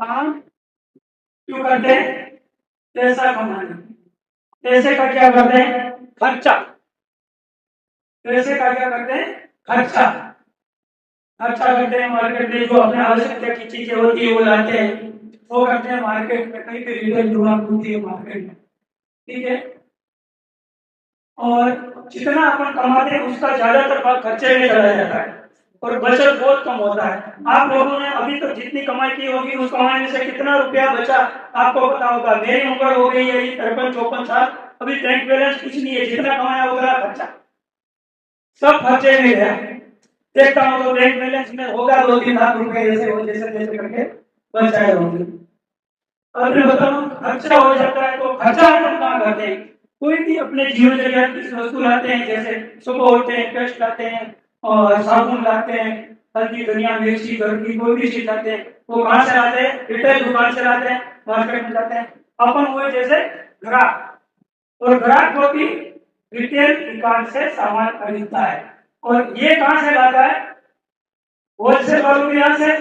काम क्यों करते हैं? पैसा कमाने। पैसे का क्या करते हैं? खर्चा। पैसे का क्या करते हैं? खर्चा। खर्चा करते हैं मार्केट में, जो अपने आवश्यकता की चीजें होती है वो लाते हैं, वो करते हैं मार्केट में, कहीं पे रिटेल दुकान होती है मार्केट में, ठीक है। और जितना अपन कमाते हैं उसका ज्यादातर भाग खर्चे में चला जाता है और बचत बहुत कम होता है। आप लोगों ने अभी तक जितनी कमाई की होगी उस कमाई में से कितना रुपया बचा आपको पता होगा। मेरी उम्र हो गई है 53-54 साल, अभी बैंक बैलेंस कुछ नहीं है, जितना कमाया होगा खर्चा सब खर्चे में गया। देखता हूँ तो बैंक बैलेंस में होगा 2-3 लाख रुपए, जैसे जैसे करके बचाए होंगे। और मैं बताऊं खर्चा हो जाता है तो खर्चा हम कहाँ करते हैं? कोई भी अपने जीवन जरूरत की वस्तु लाते हैं, जैसे सुबह उठते हैं पेस्ट लाते हैं और साबुन लाते हैं, हल्दी धनिया मिर्ची घर की कोई भी चीज लाते हैं, वो कहाँ से लाते हैं? रिटेल दुकान से लाते हैं, मार्केट में जाते हैं। अपन हुए जैसे ग्राहक, और ग्राहक को भी रिटेल दुकान से सामान खरीदता है, और ये कहाँ से लाता है? होलसेल वालों के यहाँ से।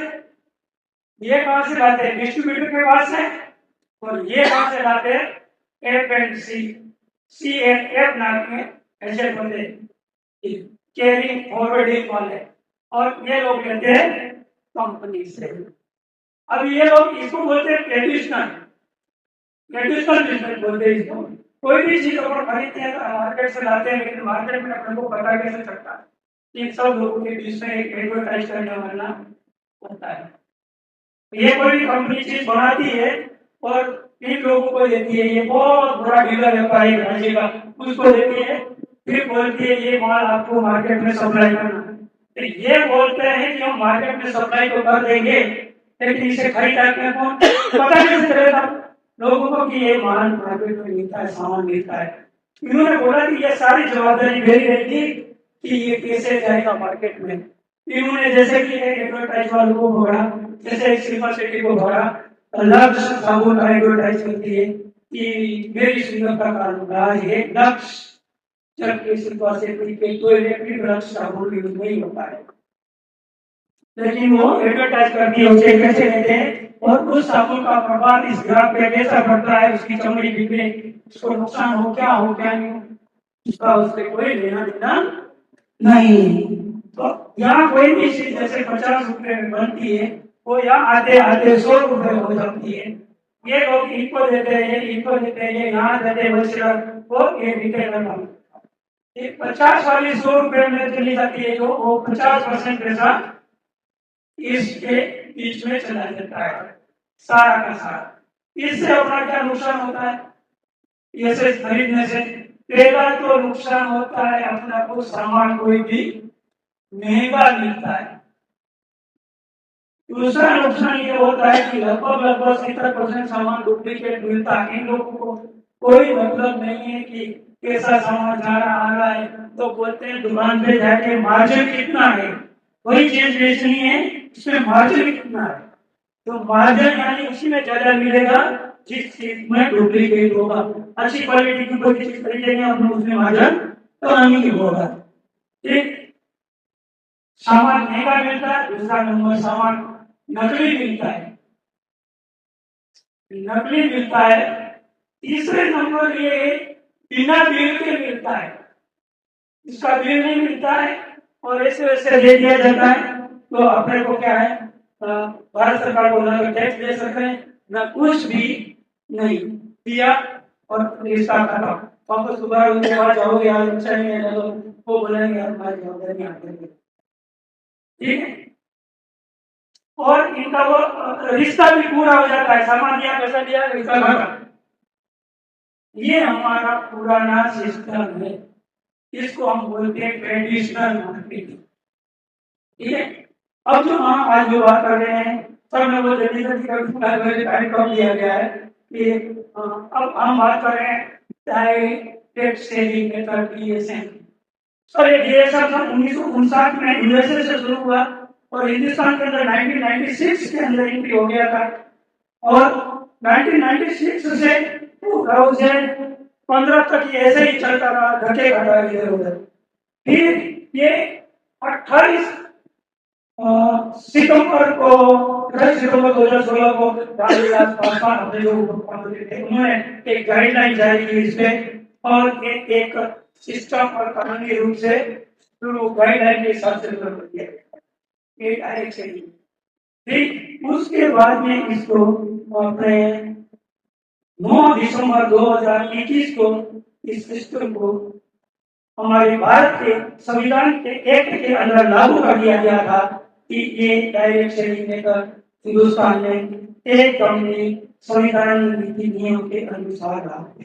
ये कहाँ से लाते हैं? डिस्ट्रीब्यूटर के पास से। और ये कहाँ से लाते हैं? F and C and F नाम के ऐसे बंदे, कैरिंग फॉरवर्डिंग वाले, और ये लोग लेते हैं कंपनी से। अब ये लोग इसको बोलते हैं ट्रेडिशनल ट्रेडिशनल बिजनेस बोलते हैं इसको। कोई भी चीज अपन खरीदते हैं मार्केट से लाते हैं, लेकिन मार्केट में अपने को पता कैसे चलता है? इन सब लोगों के बीच में एक एडवर्टाइज करने वाला होता है। ये कोई भी कंपनी चीज बनाती है और इन लोगों को देती है, ये बहुत बड़ा डीलर है एक राज्य का, उसको देती है, फिर बोलती है ये माल आपको मार्केट में सप्लाई करना है। तो ये बोलते हैं कि हम मार्केट में सप्लाई तो कर देंगे, लेकिन इसे खरीदा क्या कौन? पता कैसे चलेगा लोगों को कि ये माल मार्केट में मिलता है, सामान मिलता है? इन्होंने बोला कि ये सारी जवाबदारी मेरी रहती कि ये कैसे जाएगा मार्केट में। इन्होंने जैसे कि एडवर्टाइज वालों को भगा, जैसे सिल्वर सिटी को भगा, लक्ष्य साबुन का एडवर्टाइज करती है कि मेरी सुंदर का कारोबार है लक्ष्य, जबकि सिल्वर सिटी के कोई इलेक्ट्रिक लक्ष्य साबुन यूज नहीं होता है, लेकिन वो एडवर्टाइज करती है। उसे कैसे लेते हैं और उस साबुन का प्रभाव इस ग्राहक पे कैसा पड़ता है, उसकी चमड़ी बिगड़े, उसको नुकसान हो क्या नहीं, उसका उससे कोई लेना देना नहीं। तो यहाँ कोई भी चीज जैसे 50 रुपए में बनती है, वो यहाँ आते आते 100 रुपए हो जाती है। ये लोग इनको देते हैं, इनको देते हैं, यहाँ देते हैं, वो ये रिटेलर वाले 50 वाली 100 रुपए में चली जाती है, जो वो 50% पैसा इसके बीच में चला जाता है सारा का सारा। इससे अपना क्या नुकसान होता है? ऐसे खरीदने से पहला तो नुकसान होता है अपना को सामान कोई भी महंगा मिलता है। दूसरा नुकसान ये होता है कि लगभग 70% सामान डुप्लीकेट मिलता है। इन लोगों को कोई मतलब नहीं है कि कैसा सामान जा रहा आ रहा है, तो बोलते हैं दुकान पे जाके मार्जिन कितना है, वही चीज बेचनी है, इसमें मार्जिन कितना है, तो मार्जिन यानी उसी में ज्यादा मिलेगा जिस चीज में डुप्लीकेट होगा। अच्छी क्वालिटी की कोई चीज खरीदेंगे अपने, उसमें मार्जिन तो नहीं होगा। ठीक, सामान महंगा मिलता है। दूसरा नंबर सामान नकली मिलता है, नकली मिलता है। तीसरे नंबर ये बिना बिल के मिलता है, इसका बिल नहीं मिलता है और ऐसे वैसे दे दिया जाता है। तो अपने को क्या है, भारत सरकार को ना टैक्स दे सकते हैं ना कुछ भी नहीं दिया, और इसका खत्म। वापस दोबारा उनके पास जाओगे यार, अच्छा नहीं है तो वो बोलेंगे यार हमारी जवाबदारी आगे, ठीक है। और इनका वो रिश्ता भी पूरा हो जाता है, सामान दिया पैसा दिया रिश्ता खत्म। ये हमारा पुराना सिस्टम है, इसको हम बोलते हैं ट्रेडिशनल मार्केटिंग, ठीक है। अब जो हम आज जो बात कर रहे हैं सब में वो जल्दी जल्दी कार्यक्रम दिया गया है कि अब हम बात कर रहे हैं direct selling method DSM. Sir ये डीएसएम 1959 में यूएसए से शुरू हुआ और हिंदुस्तान के अंदर 1996 के अंदर एंट्री हो गया था, और 1996 से 2015 तक ये ऐसे ही चलता रहा, घटे घटा इधर उधर। फिर ये 28 सितंबर को 10 सितंबर 2016 को रामविलास पासवान अपने जो मुख्यमंत्री थे उन्होंने एक गाइडलाइन जारी की इस पे और एक सिस्टम और कानूनी रूप से शुरू गाइडलाइन के हिसाब से शुरू किया गया ये डायरेक्शन फिर उसके बाद में इसको अपने 9 दिसंबर 2021 को इस सिस्टम को हमारे भारत के संविधान के एक्ट के अंदर लागू कर दिया गया था कि ये डायरेक्ट सेलिंग मेकर हिंदुस्तान में एक कंपनी संविधान नीति नियम के अनुसार लागू।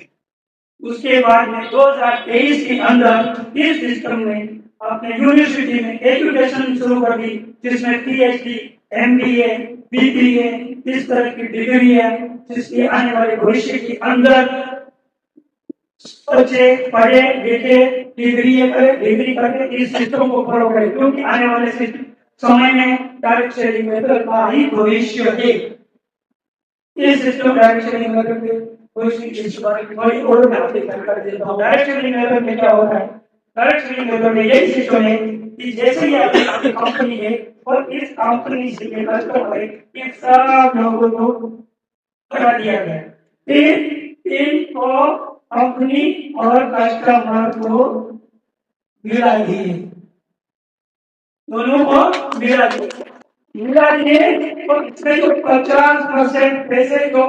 उसके बाद में 2023 के अंदर इस सिस्टम में अपने यूनिवर्सिटी में एजुकेशन शुरू कर दी जिसमें पीएचडी, एमबीए, बीबीए इस तरह की डिग्री है जिसके आने वाले भविष्य के अंदर बच्चे पढ़े लिखे डिग्री करके इस सिस्टम को फॉलो करें क्योंकि आने वाले समय में डायरेक्ट सेलिंग मेथड का ही भविष्य है। इस सिस्टम डायरेक्ट सेलिंग मेथड के भविष्य की इस बारे में थोड़ी और मैं आपको जानकारी देता हूँ। डायरेक्ट सेलिंग मेथड में क्या होता है? डायरेक्ट सेलिंग मेथड में यही सिस्टम है कि जैसे ही आपकी कंपनी है और इस कंपनी से कस्टमर है इन सब लोगों को हटा दिया गया फिर इनको कंपनी और कस्टमर को मिला दिए दोनों को मिला दिए और इसमें जो 50% पैसे जो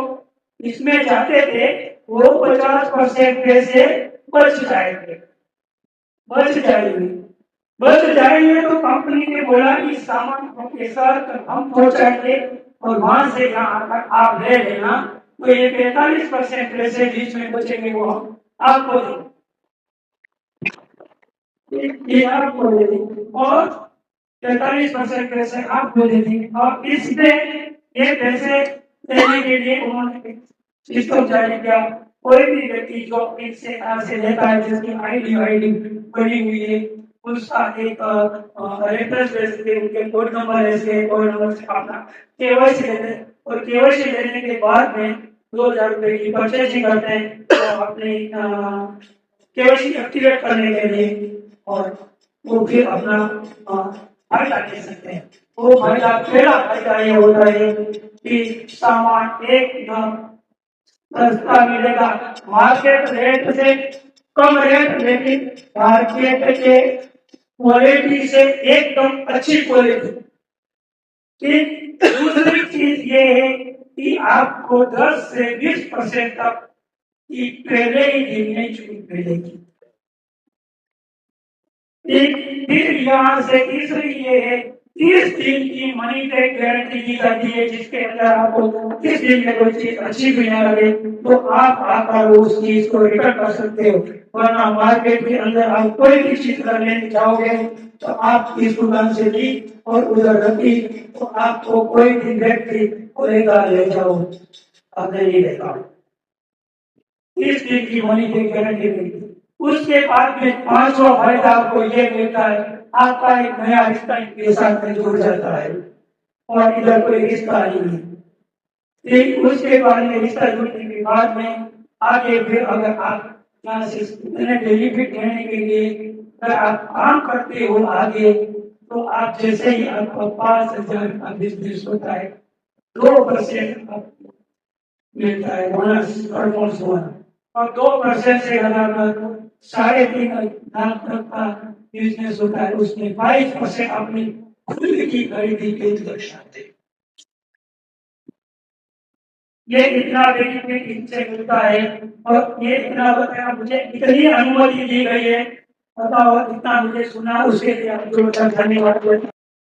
इसमें जाते थे वो 50% पैसे बच जाएंगे तो कंपनी ने बोला कि सामान के साथ हम पहुंचाएंगे और वहां से यहाँ आकर आप ले लेना तो ये 45% पैसे बीच में बचेंगे वो आपको देंगे और 43% पैसे आपको दे देंगे और इसमें ये पैसे देने के लिए उन्होंने सिस्टम जारी किया कोई भी व्यक्ति जो इनसे से लेता है जिसकी आईडी बनी हुई है उसका एक रेफरेंस लेते उनके कोड नंबर ऐसे कोड नंबर से अपना केवाईसी लेते और केवाईसी लेने के बाद में 2000 रुपए की परचेजिंग करते हैं तो अपनी केवाईसी एक्टिवेट करने के लिए और वो फिर अपना फायदा ले सकते हैं। वो फायदा पहला फायदा ये होता है कि सामान एकदम सस्ता मिलेगा मार्केट रेट से कम रेट लेकिन मार्केट के क्वालिटी से एकदम अच्छी क्वालिटी। दूसरी चीज ये है कि आपको 10 से 20% तक की पहले ही दिन में छूट मिलेगी। फिर यहाँ से तीसरी ये है 30 दिन की मनी बैक गारंटी दी जाती है जिसके अंदर आपको 30 दिन में कोई चीज अच्छी भी ना लगे तो आप आकर उस चीज को रिटर्न कर सकते हो वरना मार्केट के अंदर आप कोई भी चीज कर लेने जाओगे तो आप इस दुकान से ली और उधर रखी तो आपको कोई भी व्यक्ति बोलेगा ले जाओ आपने नहीं देखा 30 दिन की मनी बैक गारंटी मिलती उसके बाद में 5वां फायदा आपको ये मिलता है आपका एक नया रिश्ता इनके साथ में जुड़ जाता है और इधर कोई रिश्ता नहीं है फिर उसके बाद में रिश्ता जुड़ने के बाद में आगे फिर अगर आप यहाँ से बेनिफिट लेने के लिए अगर आप काम करते हो आगे तो आप जैसे ही आपको 5,000 का बिजनेस होता है 2% मिलता है बोनस परफॉर्मेंस बोनस और 2% से लगाकर 3.5 लाख तक का बिजनेस होता है उसमें 5% अपनी खुद की खरीदी के दर्शाते ये इतना बेनिफिट इनसे मिलता है और ये इतना बताया मुझे इतनी अनुमति दी गई है बताओ इतना मुझे सुना उसके लिए आपको धन्यवाद।